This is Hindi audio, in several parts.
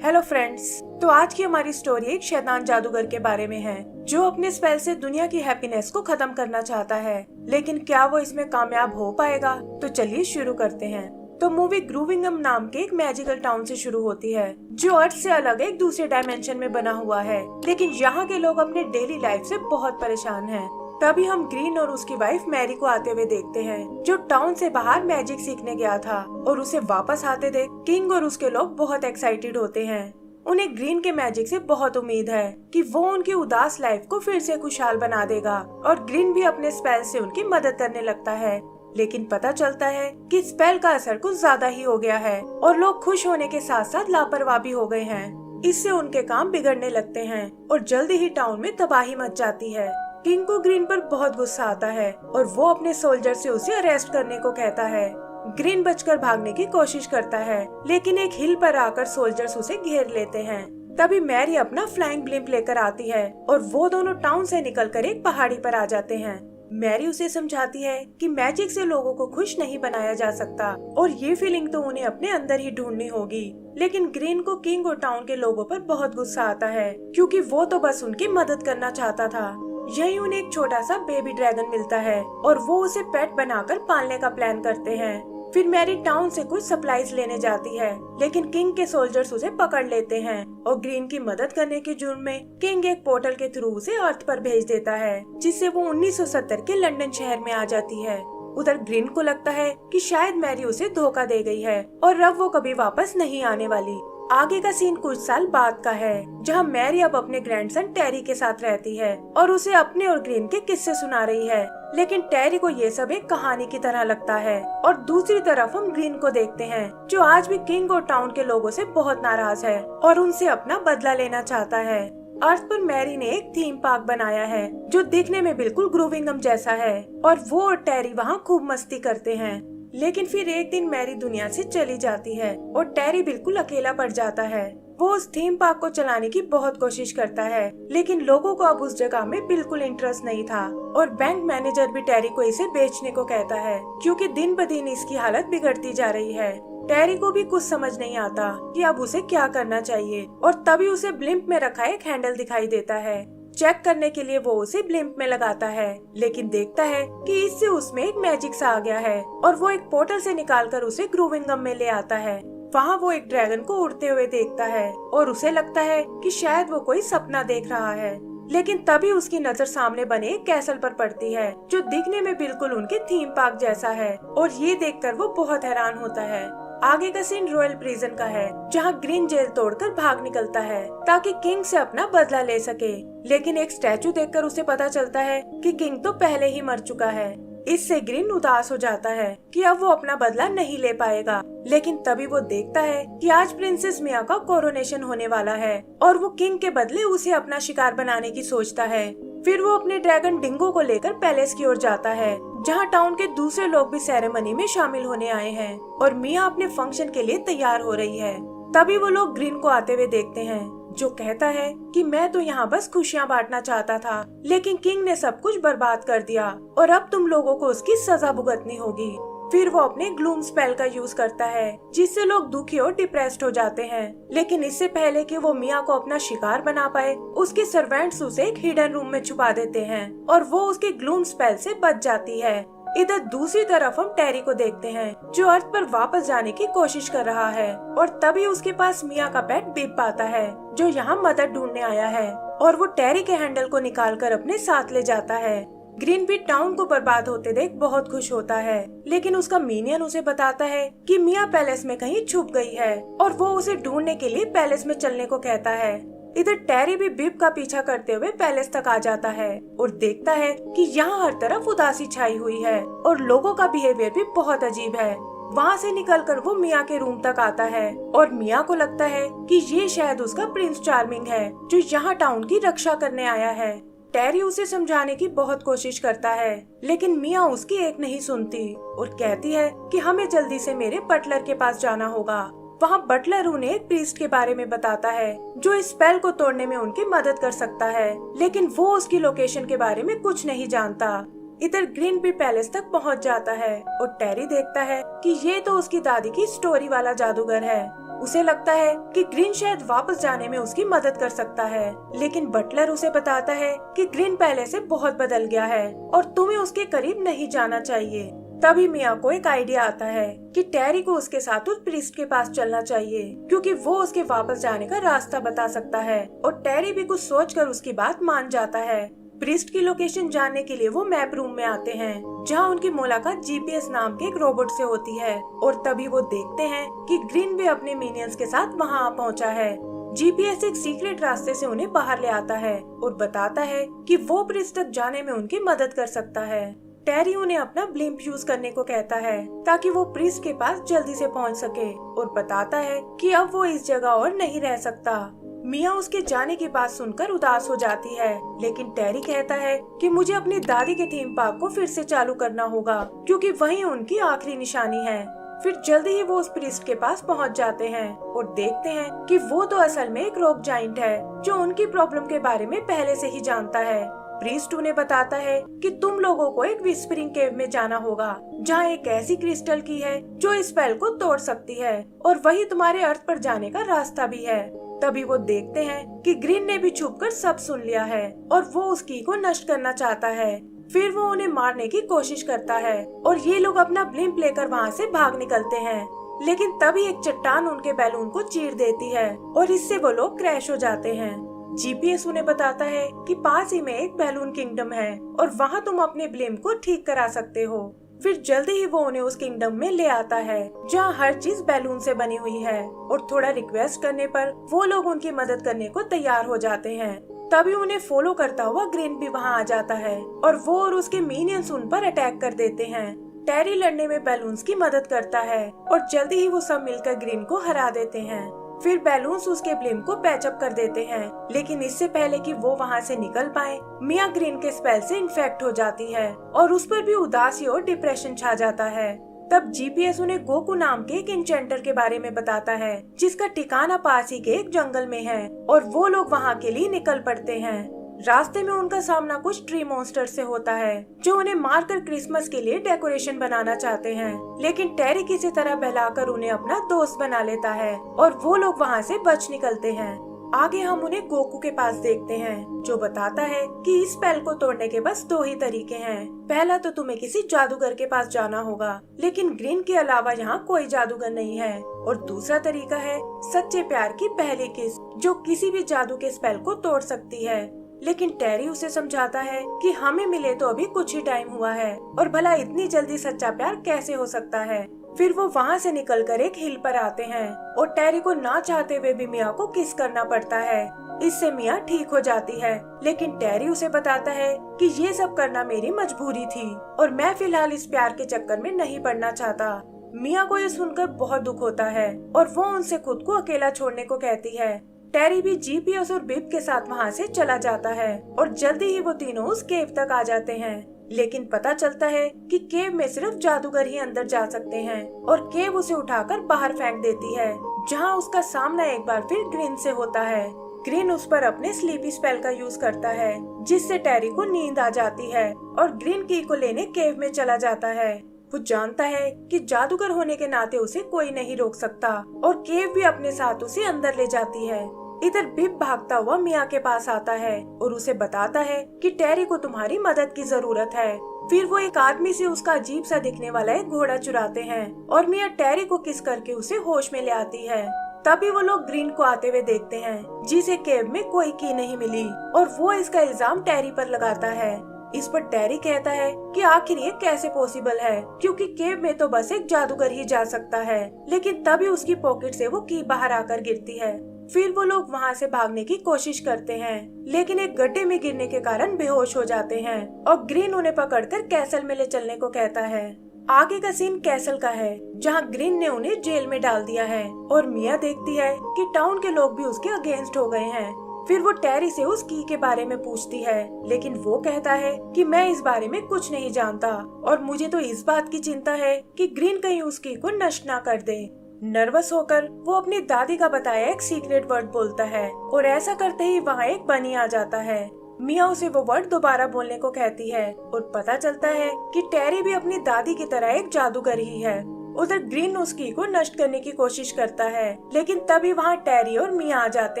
Hello friends. तो आज की हमारी स्टोरी एक शैतान जादूगर के बारे में है जो अपने स्पेल से दुनिया की हैप्पीनेस को खत्म करना चाहता है। लेकिन क्या वो इसमें कामयाब हो पाएगा? तो चलिए शुरू करते हैं। तो मूवी ग्रूविंगम नाम के एक मैजिकल टाउन से शुरू होती है जो अर्थ से अलग एक दूसरे डायमेंशन में बना हुआ है। लेकिन यहाँ के लोग अपने डेली लाइफ से बहुत परेशान हैं। तभी हम ग्रीन और उसकी वाइफ मैरी को आते हुए देखते हैं जो टाउन से बाहर मैजिक सीखने गया था, और उसे वापस आते देख किंग और उसके लोग बहुत एक्साइटेड होते हैं। उन्हें ग्रीन के मैजिक से बहुत उम्मीद है कि वो उनकी उदास लाइफ को फिर से खुशहाल बना देगा, और ग्रीन भी अपने स्पेल से उनकी मदद करने लगता है। लेकिन पता चलता है कि स्पेल का असर कुछ ज्यादा ही हो गया है और लोग खुश होने के साथ साथ लापरवाह भी हो गए हैं। इससे उनके काम बिगड़ने लगते हैं और जल्दी ही टाउन में तबाही मच जाती है। किंग को ग्रीन पर बहुत गुस्सा आता है और वो अपने सोल्जर से उसे अरेस्ट करने को कहता है। ग्रीन बचकर भागने की कोशिश करता है, लेकिन एक हिल पर आकर सोल्जर्स उसे घेर लेते हैं। तभी मैरी अपना फ्लाइंग ब्लिम्प लेकर आती है और वो दोनों टाउन से निकलकर एक पहाड़ी पर आ जाते हैं। मैरी उसे समझाती है कि मैजिक से लोगों को खुश नहीं बनाया जा सकता और ये फीलिंग तो उन्हें अपने अंदर ही ढूंढनी होगी। लेकिन ग्रीन को किंग और टाउन के लोगों पर बहुत गुस्सा आता है क्योंकि वो तो बस उनकी मदद करना चाहता था। यही उन्हें एक छोटा सा बेबी ड्रैगन मिलता है और वो उसे पेट बनाकर पालने का प्लान करते हैं। फिर मैरी टाउन से कुछ सप्लाईज लेने जाती है, लेकिन किंग के सोल्जर्स उसे पकड़ लेते हैं और ग्रीन की मदद करने के जुर्म में किंग एक पोर्टल के थ्रू उसे अर्थ पर भेज देता है, जिससे वो 1970 के लंदन शहर में आ जाती है। उधर ग्रीन को लगता है कि शायद मैरी उसे धोखा दे गई है और अब वो कभी वापस नहीं आने वाली। आगे का सीन कुछ साल बाद का है, जहां मैरी अब अपने ग्रैंडसन टेरी के साथ रहती है और उसे अपने और ग्रीन के किस्से सुना रही है। लेकिन टेरी को ये सब एक कहानी की तरह लगता है। और दूसरी तरफ हम ग्रीन को देखते हैं जो आज भी किंग और टाउन के लोगों से बहुत नाराज है और उनसे अपना बदला लेना चाहता है। अर्थ पर मैरी ने एक थीम पार्क बनाया है जो दिखने में बिल्कुल ग्रूविंगम जैसा है, और वो और टेरी वहाँ खूब मस्ती करते हैं। लेकिन फिर एक दिन मैरी दुनिया से चली जाती है और टेरी बिल्कुल अकेला पड़ जाता है। वो उस थीम पार्क को चलाने की बहुत कोशिश करता है, लेकिन लोगों को अब उस जगह में बिल्कुल इंटरेस्ट नहीं था, और बैंक मैनेजर भी टेरी को इसे बेचने को कहता है क्योंकि दिन ब दिन इसकी हालत बिगड़ती जा रही है। टेरी को भी कुछ समझ नहीं आता कि अब उसे क्या करना चाहिए, और तभी उसे ब्लिम्प में रखा एक हैंडल दिखाई देता है। चेक करने के लिए वो उसे ब्लिम्प में लगाता है, लेकिन देखता है कि इससे उसमें एक मैजिक सा आ गया है और वो एक पोर्टल से निकालकर उसे ग्रूविंगम में ले आता है। वहाँ वो एक ड्रैगन को उड़ते हुए देखता है और उसे लगता है कि शायद वो कोई सपना देख रहा है। लेकिन तभी उसकी नजर सामने बने एक कैसल पर पड़ती है जो दिखने में बिल्कुल उनके थीम पार्क जैसा है, और ये देखकर वो बहुत हैरान होता है। आगे का सीन रॉयल प्रिजन का है, जहाँ ग्रीन जेल तोड़कर भाग निकलता है ताकि किंग से अपना बदला ले सके। लेकिन एक स्टैचू देखकर उसे पता चलता है कि किंग तो पहले ही मर चुका है। इससे ग्रीन उदास हो जाता है कि अब वो अपना बदला नहीं ले पाएगा। लेकिन तभी वो देखता है कि आज प्रिंसेस मिया का कोरोनेशन होने वाला है और वो किंग के बदले उसे अपना शिकार बनाने की सोचता है। फिर वो अपने ड्रैगन डिंगो को लेकर पैलेस की ओर जाता है, जहाँ टाउन के दूसरे लोग भी सेरेमनी में शामिल होने आए हैं और मिया अपने फंक्शन के लिए तैयार हो रही है। तभी वो लोग ग्रीन को आते हुए देखते हैं जो कहता है कि मैं तो यहाँ बस खुशियाँ बांटना चाहता था, लेकिन किंग ने सब कुछ बर्बाद कर दिया और अब तुम लोगों को उसकी सजा भुगतनी होगी। फिर वो अपने ग्लूम स्पेल का यूज करता है जिससे लोग दुखी और डिप्रेस्ड हो जाते हैं। लेकिन इससे पहले कि वो मिया को अपना शिकार बना पाए, उसके सर्वेंट्स उसे एक हिडन रूम में छुपा देते हैं और वो उसके ग्लूम स्पेल से बच जाती है। इधर दूसरी तरफ हम टेरी को देखते हैं जो अर्थ पर वापस जाने की कोशिश कर रहा है, और तभी उसके पास मिया का पेट बिप आता है जो यहाँ मदद ढूंढने आया है, और वो टेरी के हैंडल को निकालकर अपने साथ ले जाता है। ग्रीन भी टाउन को बर्बाद होते देख बहुत खुश होता है, लेकिन उसका मिनियन उसे बताता है कि मिया पैलेस में कहीं छुप गई है और वो उसे ढूंढने के लिए पैलेस में चलने को कहता है। इधर टेरी भी बिप का पीछा करते हुए पैलेस तक आ जाता है और देखता है कि यहाँ हर तरफ उदासी छाई हुई है और लोगों का बिहेवियर भी बहुत अजीब है। वहाँ से निकलकर वो मिया के रूम तक आता है और मिया को लगता है कि ये शायद उसका प्रिंस चार्मिंग है जो यहाँ टाउन की रक्षा करने आया है। टेरी उसे समझाने की बहुत कोशिश करता है, लेकिन मिया उसकी एक नहीं सुनती और कहती है कि हमें जल्दी से मेरे बटलर के पास जाना होगा। वहाँ बटलर उन्हें एक प्रीस्ट के बारे में बताता है जो इस स्पेल को तोड़ने में उनकी मदद कर सकता है, लेकिन वो उसकी लोकेशन के बारे में कुछ नहीं जानता। इधर ग्रीन भी पैलेस तक पहुँच जाता है और टेरी देखता है कि ये तो उसकी दादी की स्टोरी वाला जादूगर है। उसे लगता है कि ग्रीन शायद वापस जाने में उसकी मदद कर सकता है, लेकिन बटलर उसे बताता है कि ग्रीन पहले से बहुत बदल गया है और तुम्हें उसके करीब नहीं जाना चाहिए। तभी मिया को एक आइडिया आता है कि टेरी को उसके साथ उस प्रीस्ट के पास चलना चाहिए, क्योंकि वो उसके वापस जाने का रास्ता बता सकता है। और टेरी भी कुछ सोचकर उसकी बात मान जाता है। प्रीस्ट की लोकेशन जानने के लिए वो मैप रूम में आते हैं, जहाँ उनकी मुलाकात जीपीएस नाम के एक रोबोट से होती है। और तभी वो देखते हैं कि ग्रीन भी अपने मिनियंस के साथ वहाँ आ पहुँचा है। जीपीएस एक सीक्रेट रास्ते से उन्हें बाहर ले आता है और बताता है कि वो प्रीस्ट तक जाने में उनकी मदद कर सकता है। टेरी उन्हें अपना ब्लिम्प यूज करने को कहता है ताकि वो प्रीस्ट के पास जल्दी से पहुंच सके, और बताता है कि अब वो इस जगह और नहीं रह सकता। मिया उसके जाने की बात सुनकर उदास हो जाती है, लेकिन टेरी कहता है कि मुझे अपनी दादी के थीम पार्क को फिर से चालू करना होगा, क्योंकि वही उनकी आखिरी निशानी है। फिर जल्दी ही वो उस प्रीस्ट के पास पहुंच जाते हैं और देखते हैं कि वो तो असल में एक रॉक जाइंट है जो उनकी प्रॉब्लम के बारे में पहले से ही जानता है। प्रीस्ट उन्हें बताता है कि तुम लोगों को एक विस्परिंग केव में जाना होगा, जहाँ एक ऐसी क्रिस्टल की है जो इस स्पेल को तोड़ सकती है, और वही तुम्हारे अर्थ पर जाने का रास्ता भी है। तभी वो देखते हैं कि ग्रीन ने भी छुपकर सब सुन लिया है और वो उस की को नष्ट करना चाहता है। फिर वो उन्हें मारने की कोशिश करता है और ये लोग अपना ब्लिम्प लेकर वहाँ से भाग निकलते हैं, लेकिन तभी एक चट्टान उनके बैलून को चीर देती है और इससे वो लोग क्रैश हो जाते हैं। जीपीएस उन्हें बताता है कि पास ही में एक बैलून किंगडम है और वहाँ तुम अपने ब्लिम्प को ठीक करा सकते हो। फिर जल्दी ही वो उन्हें उस किंगडम में ले आता है जहाँ हर चीज बैलून से बनी हुई है, और थोड़ा रिक्वेस्ट करने पर वो लोग उनकी मदद करने को तैयार हो जाते हैं। तभी उन्हें फॉलो करता हुआ ग्रीन भी वहाँ आ जाता है और वो और उसके मिनियंस उन पर अटैक कर देते हैं। टेरी लड़ने में बैलून्स की मदद करता है और जल्दी ही वो सब मिलकर ग्रीन को हरा देते हैं। फिर बैलून्स उसके ब्लिम्प को पैचअप कर देते हैं, लेकिन इससे पहले कि वो वहाँ से निकल पाए, मिया ग्रीन के स्पेल से इन्फेक्ट हो जाती है और उस पर भी उदासी और डिप्रेशन छा जाता है। तब जीपीएस उन्हें गोकू नाम के एक इंचेंटर के बारे में बताता है, जिसका ठिकाना पास ही के एक जंगल में है, और वो लोग वहाँ के लिए निकल पड़ते हैं। रास्ते में उनका सामना कुछ ट्री मॉन्स्टर से होता है जो उन्हें मारकर क्रिसमस के लिए डेकोरेशन बनाना चाहते हैं, लेकिन टेरी किसी तरह बहलाकर उन्हें अपना दोस्त बना लेता है और वो लोग वहाँ से बच निकलते हैं। आगे हम उन्हें गोकू के पास देखते हैं, जो बताता है कि इस स्पेल को तोड़ने के बस दो ही तरीके हैं। पहला तो तुम्हें किसी जादूगर के पास जाना होगा, लेकिन ग्रीन के अलावा यहाँ कोई जादूगर नहीं है, और दूसरा तरीका है सच्चे प्यार की पहली किस, जो किसी भी जादू के स्पेल को तोड़ सकती है। लेकिन टेरी उसे समझाता है कि हमें मिले तो अभी कुछ ही टाइम हुआ है और भला इतनी जल्दी सच्चा प्यार कैसे हो सकता है। फिर वो वहाँ से निकलकर एक हिल पर आते हैं और टेरी को ना चाहते हुए भी मिया को किस करना पड़ता है। इससे मिया ठीक हो जाती है, लेकिन टेरी उसे बताता है कि ये सब करना मेरी मजबूरी थी और मैं फिलहाल इस प्यार के चक्कर में नहीं पड़ना चाहता। मिया को ये सुनकर बहुत दुख होता है और वो उनसे खुद को अकेला छोड़ने को कहती है। टेरी भी जीपीएस और बिप के साथ वहाँ से चला जाता है और जल्दी ही वो तीनों उस केव तक आ जाते हैं, लेकिन पता चलता है कि केव में सिर्फ जादूगर ही अंदर जा सकते हैं और केव उसे उठाकर बाहर फेंक देती है, जहाँ उसका सामना एक बार फिर ग्रीन से होता है। ग्रीन उस पर अपने स्लीपी स्पेल का यूज करता है, जिससे टेरी को नींद आ जाती है और ग्रीन की को लेने केव में चला जाता है। वो जानता है कि जादूगर होने के नाते उसे कोई नहीं रोक सकता और केव भी अपने साथ उसे अंदर ले जाती है। इधर बिप भागता हुआ मिया के पास आता है और उसे बताता है कि टेरी को तुम्हारी मदद की जरूरत है। फिर वो एक आदमी से उसका अजीब सा दिखने वाला एक घोड़ा चुराते हैं और मिया टेरी को किस करके उसे होश में ले आती है। तभी वो लोग ग्रीन को आते हुए देखते हैं, जिसे केव में कोई की नहीं मिली, और वो इसका इल्जाम टेरी पर लगाता है। इस पर टेरी कहता है कि आखिर ये कैसे पॉसिबल है, क्योंकि केव में तो बस एक जादूगर ही जा सकता है। लेकिन तभी उसकी पॉकेट से वो की बाहर आकर गिरती है। फिर वो लोग वहाँ से भागने की कोशिश करते हैं, लेकिन एक गड्ढे में गिरने के कारण बेहोश हो जाते हैं और ग्रीन उन्हें पकड़कर कैसल में ले चलने को कहता है। आगे का सीन कैसल का है, जहाँ ग्रीन ने उन्हें जेल में डाल दिया है और मिया देखती है कि टाउन के लोग भी उसके अगेंस्ट हो गए हैं। फिर वो टेरी से उस की के बारे में पूछती है, लेकिन वो कहता है कि मैं इस बारे में कुछ नहीं जानता और मुझे तो इस बात की चिंता है कि ग्रीन कहीं उस की को नष्ट ना कर दे। नर्वस होकर वो अपनी दादी का बताया एक सीक्रेट वर्ड बोलता है और ऐसा करते ही वहाँ एक बनी आ जाता है। मिया उसे वो वर्ड दोबारा बोलने को कहती है और पता चलता है कि टेरी भी अपनी दादी की तरह एक जादूगर ही है। उधर ग्रीन उस की को नष्ट करने की कोशिश करता है, लेकिन तभी वहाँ टेरी और मिया आ जाते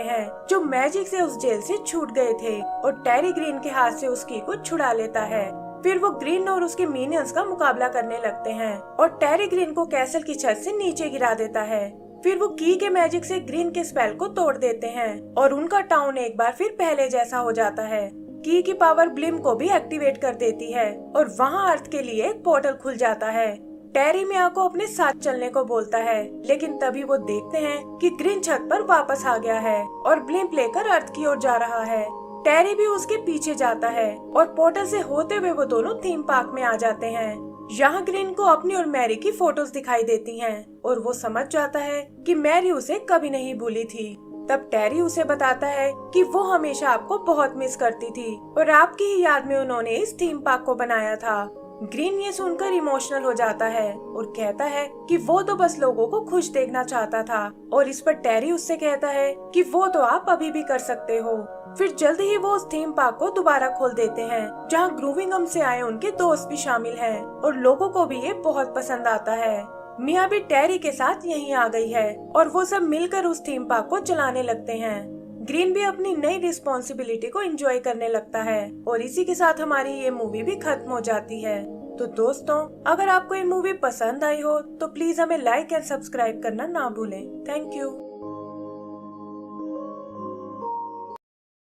हैं जो मैजिक से उस जेल से छूट गए थे, और टेरी ग्रीन के हाथ से उस की को छुड़ा लेता है। फिर वो ग्रीन और उसके मिनियंस का मुकाबला करने लगते हैं और टेरी ग्रीन को कैसल की छत से नीचे गिरा देता है। फिर वो की के मैजिक से ग्रीन के स्पेल को तोड़ देते हैं और उनका टाउन एक बार फिर पहले जैसा हो जाता है। की पावर ब्लिम को भी एक्टिवेट कर देती है और वहाँ अर्थ के लिए एक पोर्टल खुल जाता है। टेरी मिया को अपने साथ चलने को बोलता है, लेकिन तभी वो देखते हैं कि ग्रीन छत पर वापस आ गया है और ब्लिम लेकर अर्थ की ओर जा रहा है। टेरी भी उसके पीछे जाता है और पोर्टल से होते हुए वो दोनों थीम पार्क में आ जाते हैं। यहाँ ग्रीन को अपनी और मैरी की फोटोज दिखाई देती हैं और वो समझ जाता है कि मैरी उसे कभी नहीं भूली थी। तब टेरी उसे बताता है कि वो हमेशा आपको बहुत मिस करती थी और आपकी ही याद में उन्होंने इस थीम पार्क को बनाया था। ग्रीन ये सुनकर इमोशनल हो जाता है और कहता है कि वो तो बस लोगों को खुश देखना चाहता था, और इस पर टेरी उससे कहता है कि वो तो आप अभी भी कर सकते हो। फिर जल्दी ही वो उस थीम पार्क को दोबारा खोल देते हैं, जहाँ ग्रूविंगम से आए उनके दोस्त भी शामिल हैं और लोगों को भी ये बहुत पसंद आता है। मिया भी टेरी के साथ यहीं आ गई है और वो सब मिलकर उस थीम पार्क को चलाने लगते हैं। ग्रीन भी अपनी नई रिस्पॉन्सिबिलिटी को एंजॉय करने लगता है और इसी के साथ हमारी ये मूवी भी खत्म हो जाती है। तो दोस्तों, अगर आपको ये मूवी पसंद आई हो तो प्लीज हमें लाइक एंड सब्सक्राइब करना ना भूलें। Thank you.